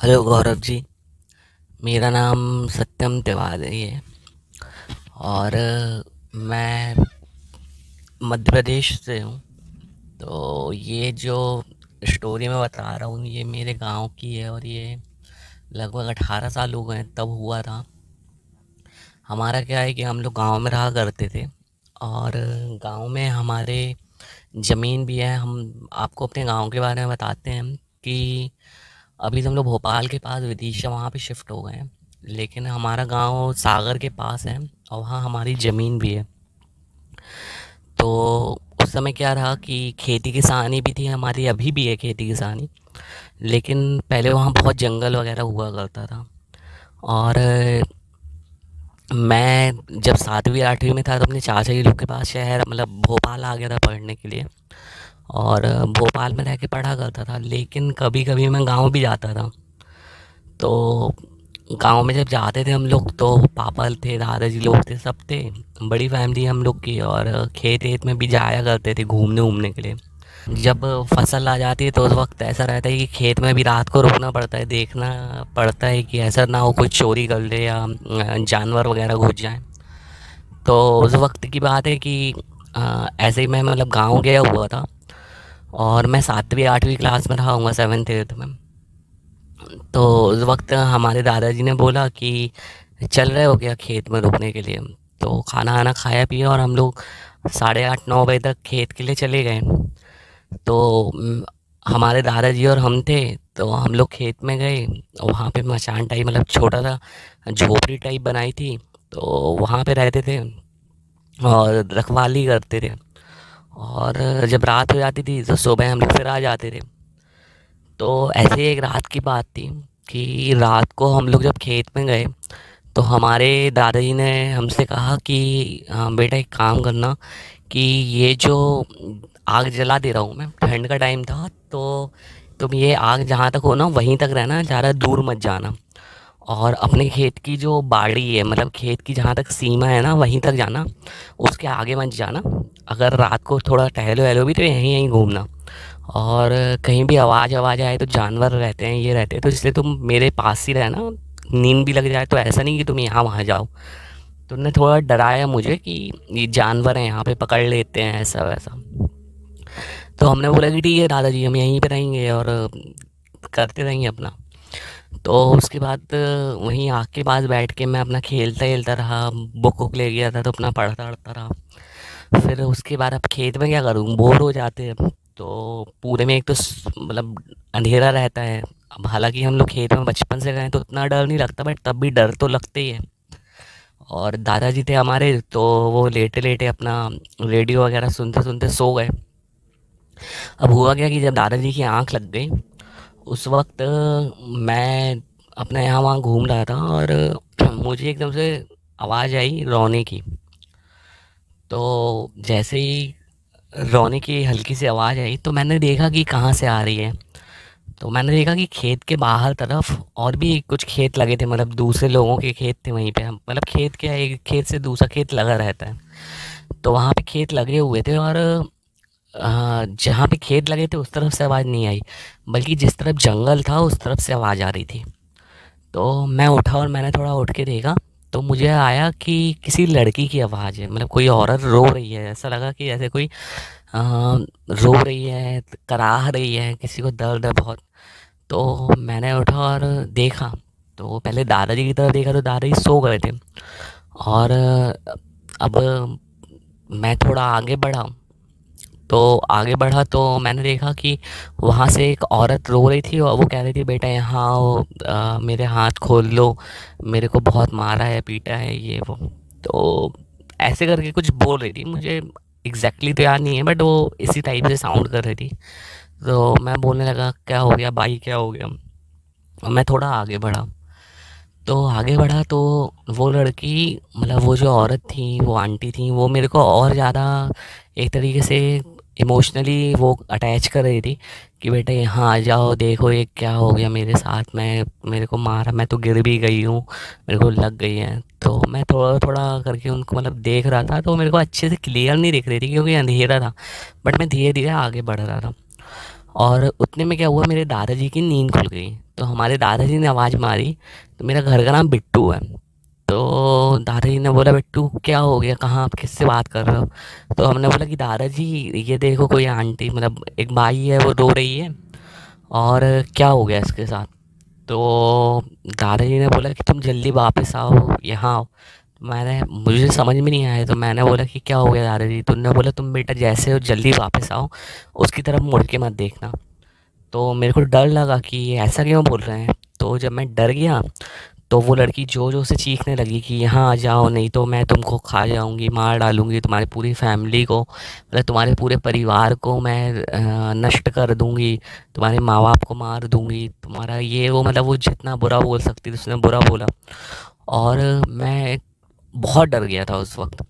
Hello Gaurav ji. मेरा नाम सत्यम तिवारी है और मैं मध्य प्रदेश से हूँ। तो ये जो स्टोरी मैं बता रहा हूँ ये मेरे गांव की है और ये लगभग 18 साल हो गए हैं तब हुआ था। हमारा क्या है कि हम लोग गांव में रहा करते थे और गांव में हमारे ज़मीन भी है। हम आपको अपने गांव के बारे में बताते हैं कि अभी तो हम लोग भोपाल के पास विदिशा वहाँ पे शिफ्ट हो गए हैं, लेकिन हमारा गांव सागर के पास है और वहाँ हमारी ज़मीन भी है। तो उस समय क्या रहा कि खेती किसानी भी थी हमारी, अभी भी है खेती किसानी, लेकिन पहले वहाँ बहुत जंगल वगैरह हुआ करता था। और मैं जब 7वीं 8वीं में था तो अपने चाचा जी लोग के पास शहर मतलब भोपाल आ गया था पढ़ने के लिए और भोपाल में रह के पढ़ा करता था, लेकिन कभी कभी मैं गांव भी जाता था। तो गांव में जब जाते थे हम लोग तो पापा थे, दादाजी लोग थे, सब थे, बड़ी फैमिली हम लोग की, और खेत वेत में भी जाया करते थे घूमने घूमने के लिए। जब फसल आ जाती है तो उस वक्त ऐसा रहता है कि खेत में भी रात को रुकना पड़ता है, देखना पड़ता है कि ऐसा ना हो कोई चोरी कर ले या जानवर वगैरह घुस जाए। तो उस वक्त की बात है कि ऐसे ही मैं मतलब गांव गया हुआ था और मैं 7वीं 8वीं क्लास में रहा हूँगा, 7th 8th में। तो उस वक्त हमारे दादाजी ने बोला कि चल रहे हो क्या खेत में रुकने के लिए। तो खाना वाना खाया पिया और हम लोग 8:30 9 बजे तक खेत के लिए चले गए। तो हमारे दादाजी और हम थे, तो हम लोग खेत में गए और वहाँ पे मचान टाइप मतलब छोटा सा झोपड़ी टाइप बनाई थी, तो वहाँ पे रहते थे और रखवाली करते थे। और जब रात हो जाती थी तो सुबह हम लोग फिर आ जाते थे। तो ऐसे ही एक रात की बात थी कि रात को हम लोग जब खेत में गए तो हमारे दादाजी ने हमसे कहा कि बेटा एक काम करना कि ये जो आग जला दे रहा हूँ मैं, ठंड का टाइम था, तो तुम ये आग जहाँ तक हो ना वहीं तक रहना, ज़्यादा दूर मत जाना। और अपने खेत की जो बाड़ी है मतलब खेत की जहाँ तक सीमा है ना वहीं तक जाना, उसके आगे मत जाना। अगर रात को थोड़ा टहलो वहलो भी तो यहीं यहीं घूमना। और कहीं भी आवाज़ आवाज़ आए तो जानवर रहते हैं, ये रहते हैं, तो इसलिए तुम मेरे पास ही रहना। नींद भी लग जाए तो ऐसा नहीं कि तुम यहाँ वहाँ जाओ। तो उन्होंने थोड़ा डराया मुझे कि ये जानवर हैं यहाँ पे पकड़ लेते हैं ऐसा वैसा। तो हमने बोला कि ठीक है दादाजी हम यहीं पे रहेंगे और करते रहेंगे अपना। तो उसके बाद वहीं आग के पास बैठ के मैं अपना खेलता खेलता रहा, बुक वुक ले गया था तो अपना पढ़ता पढ़ता रहा। फिर उसके बाद अब खेत में क्या करूँ, बोर हो जाते हैं। तो पूरे में एक तो मतलब अंधेरा रहता है। अब हालांकि हम लोग खेत में बचपन से गए तो उतना डर नहीं लगता, बट तब भी डर तो लगते ही है। और दादाजी थे हमारे तो वो लेटे लेटे अपना रेडियो वगैरह सुनते सुनते सो गए। अब हुआ क्या कि जब दादाजी की आंख लग गई उस वक्त मैं अपना यहाँ वहाँ घूम रहा था और मुझे एकदम से आवाज़ आई रोने की। तो जैसे ही रोने की हल्की सी आवाज़ आई तो मैंने देखा कि कहाँ से आ रही है। तो मैंने देखा कि खेत के बाहर तरफ और भी कुछ खेत लगे थे, मतलब दूसरे लोगों के खेत थे वहीं पे। हम मतलब खेत क्या है, एक खेत से दूसरा खेत लगा रहता है, तो वहाँ पे खेत लगे हुए थे। और जहाँ पे खेत लगे थे उस तरफ से आवाज़ नहीं आई, बल्कि जिस तरफ जंगल था उस तरफ से आवाज़ आ रही थी। तो मैं उठा और मैंने थोड़ा उठ के देखा तो मुझे आया कि किसी लड़की की आवाज़ है, मतलब कोई औरत रो रही है। ऐसा लगा कि जैसे कोई रो रही है, कराह रही है, किसी को दर्द है बहुत। तो मैंने उठा और देखा, तो पहले दादाजी की तरफ देखा तो दादाजी सो गए थे। और अब मैं थोड़ा आगे बढ़ा, तो आगे बढ़ा तो मैंने देखा कि वहाँ से एक औरत रो रही थी और वो कह रही थी बेटा यहाँ आओ, मेरे हाथ खोल लो, मेरे को बहुत मारा है पीटा है ये वो। तो ऐसे करके कुछ बोल रही थी, मुझे एग्जैक्टली तो याद नहीं है बट वो इसी टाइप से साउंड कर रही थी। तो मैं बोलने लगा क्या हो गया भाई, क्या हो गया। और मैं थोड़ा आगे बढ़ा, तो आगे बढ़ा तो वो लड़की मतलब वो जो औरत थी, वो आंटी थी, वो मेरे को और ज़्यादा एक तरीके से इमोशनली वो अटैच कर रही थी कि बेटा यहाँ आ जाओ, देखो ये क्या हो गया मेरे साथ में, मेरे को मारा, मैं तो गिर भी गई हूँ, मेरे को लग गई है। तो मैं थोड़ा थोड़ा करके उनको मतलब देख रहा था, तो मेरे को अच्छे से क्लियर नहीं दिख रही थी क्योंकि अंधेरा था, बट मैं धीरे धीरे आगे बढ़ रहा था। और उतने में क्या हुआ, मेरे दादाजी की नींद खुल गई। तो हमारे दादाजी ने आवाज़ मारी। तो मेरा घर का नाम बिट्टू है। तो दादाजी ने बोला, बिट्टू क्या हो गया, कहाँ आप किससे बात कर रहे हो? तो हमने बोला कि दादाजी ये देखो कोई आंटी, मतलब एक बाई है, वो रो रही है और क्या हो गया इसके साथ। तो दादाजी ने बोला कि तुम जल्दी वापस आओ, यहाँ आओ। मैंने मुझे समझ में नहीं आया, तो मैंने बोला कि क्या हो गया दादाजी? तो उन्होंने बोला, तुम बेटा जैसे हो जल्दी वापस आओ, उसकी तरफ मुड़ के मत देखना। तो मेरे को डर लगा कि ये ऐसा क्यों बोल रहे हैं। तो जब मैं डर गया तो वो लड़की ज़ोर ज़ोर से चीखने लगी कि यहाँ आ जाओ, नहीं तो मैं तुमको खा जाऊँगी, मार डालूँगी, तुम्हारी पूरी फैमिली को, मतलब तुम्हारे पूरे परिवार को मैं नष्ट कर दूँगी, तुम्हारे माँ बाप को मार दूँगी, तुम्हारा ये वो, मतलब वो जितना बुरा बोल सकती थी उसने बुरा बोला। और मैं बहुत डर गया था उस वक्त।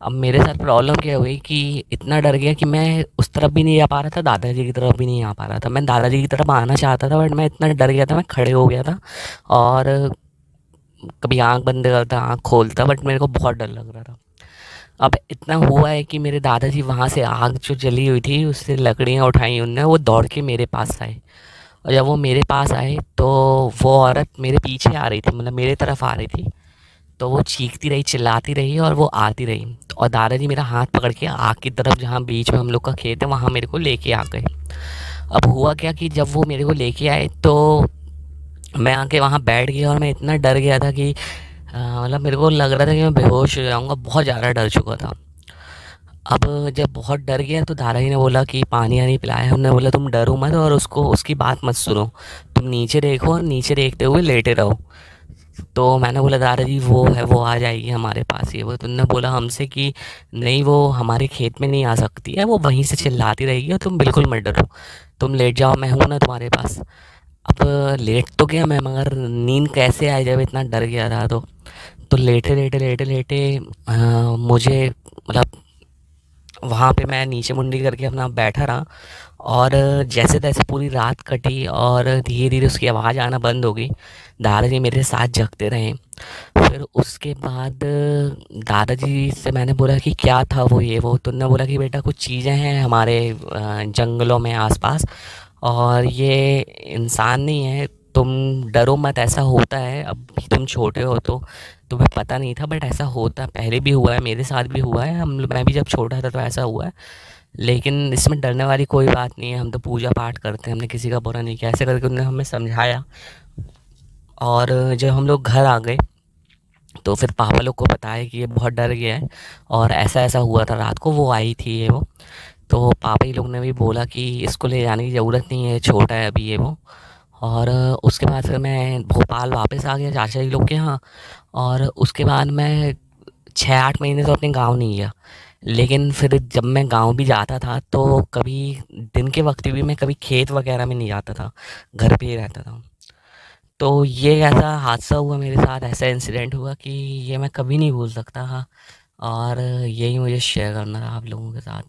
अब मेरे साथ प्रॉब्लम क्या हुई कि इतना डर गया कि मैं उस तरफ भी नहीं जा पा रहा था, दादाजी की तरफ भी नहीं आ पा रहा था। मैं दादाजी की तरफ आना चाहता था, बट मैं इतना डर गया था, मैं खड़े हो गया था और कभी आँख बंद करता, आँख खोलता, बट मेरे को बहुत डर लग रहा था। अब इतना हुआ है कि मेरे दादाजी वहाँ से आग जो जली हुई थी उससे लकड़ियाँ उठाई उनने, वो दौड़ के मेरे पास आए। और जब वो मेरे पास आए तो वो औरत मेरे पीछे आ रही थी, मतलब मेरे तरफ आ रही थी। तो वो चीखती रही, चिल्लाती रही और वो आती रही। और दादाजी मेरा हाथ पकड़ के आग की तरफ, जहाँ बीच में हम लोग का खेत है, वहाँ मेरे को लेके आ गए। अब हुआ क्या कि जब वो मेरे को लेके आए तो मैं आके वहाँ बैठ गया और मैं इतना डर गया था कि मतलब मेरे को लग रहा था कि मैं बेहोश हो जाऊँगा, बहुत ज़्यादा डर चुका था। अब जब बहुत डर गया तो दादाजी ने बोला कि पानी वानी पिलाया। उन्होंने बोला, तुम डरो मत और उसको उसकी बात मत सुनो, तुम नीचे देखो और नीचे देखते हुए लेटे रहो। तो मैंने बोला, दादाजी वो है, वो आ जाएगी हमारे पास, ये वो। तो उन्होंने बोला हमसे कि नहीं, वो हमारे खेत में नहीं आ सकती है, वो वहीं से चिल्लाती रहेगी और तुम बिल्कुल मत डरो, तुम लेट जाओ, मैं हूँ ना तुम्हारे पास। अब लेट तो गया मैं, मगर नींद कैसे आई जब इतना डर गया था। तो लेटे लेटे लेटे लेटे मुझे, मतलब वहाँ पे मैं नीचे मुंडी करके अपना बैठा रहा। और जैसे तैसे पूरी रात कटी और धीरे धीरे उसकी आवाज़ आना बंद हो गई। दादाजी मेरे साथ जगते रहे। फिर उसके बाद दादाजी से मैंने बोला कि क्या था वो, ये वो। तो उन्होंने बोला कि बेटा कुछ चीज़ें हैं हमारे जंगलों में आसपास, और ये इंसान नहीं है, तुम डरो मत, ऐसा होता है, अब भी तुम छोटे हो तो तुम्हें पता नहीं था, बट ऐसा होता पहले भी हुआ है, मेरे साथ भी हुआ है, मैं भी जब छोटा था तो ऐसा हुआ है। लेकिन इसमें डरने वाली कोई बात नहीं है, हम तो पूजा पाठ करते हैं, हमने किसी का बुरा नहीं किया, ऐसे करके उन्होंने हमें समझाया। और जब हम लोग घर आ गए तो फिर पापा लोग को बताया कि ये बहुत डर गया है और ऐसा ऐसा हुआ था रात को, वो आई थी ये वो। तो पापा ही लोग ने भी बोला कि इसको ले जाने की ज़रूरत नहीं है, छोटा है अभी ये वो। और उसके बाद फिर मैं भोपाल वापस आ गया चाचा जी लोग के यहाँ। और उसके बाद मैं 6-8 महीने तो अपने गांव नहीं गया। लेकिन फिर जब मैं गांव भी जाता था तो कभी दिन के वक्त भी मैं कभी खेत वगैरह में नहीं जाता था, घर पे ही रहता था। तो ये ऐसा हादसा हुआ मेरे साथ, ऐसा इंसिडेंट हुआ कि ये मैं कभी नहीं भूल सकता। और यही मुझे शेयर करना था आप लोगों के साथ।